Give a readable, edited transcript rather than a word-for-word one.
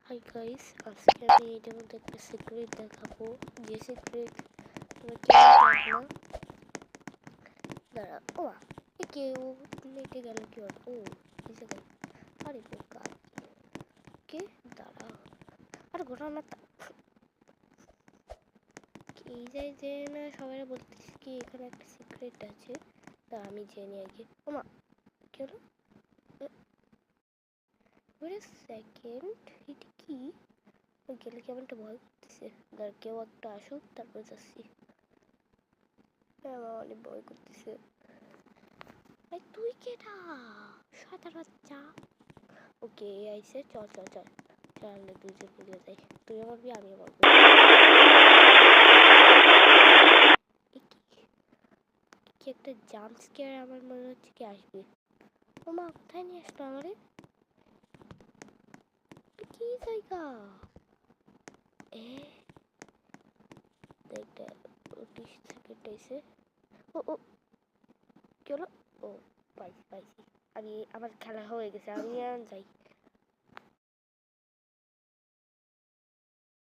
Hi guys, আজকে আমি এটার মধ্যে একটা সিক্রেট দেখাবো। যে সিক্রেট তুমি কেউ জানো না। দাঁড়া, ও কেউ লেটে গেল কি হবে? ও এসে গেল। আরে বোকা কে? দাঁড়া, আরে ঘোরা না এই যাই যে না সবাই বলতেছি কি এখানে একটা সিক্রেট আছে। তা আমি জেনে আগে। ওমা কি হলো? সেকেন্ড, এটা কি? গেলে কেমন একটা ভয় করতেছে। ধর কেউ একটা আসুক তারপর যাচ্ছি। আমার অনেক ভয় করতেছে। তুই কেটা? সাঁতার বাচ্চা। ওকে আইসে, চল চল চল চল দুজন মিলে যাই। তুই আমার বি, আমি আমার কি একটা জাম্প স্কেয়ার আমার মনে হচ্ছে কি আসবে। ও মা কোথায় নিয়ে আসলো আমারে? কি জায়গা? একটা 30 সেকেন্ড আইসে। ও কি হলো? ও পাইছি পাইছি। আমি আমার খেলা হয়ে গেছে, আমি যাই।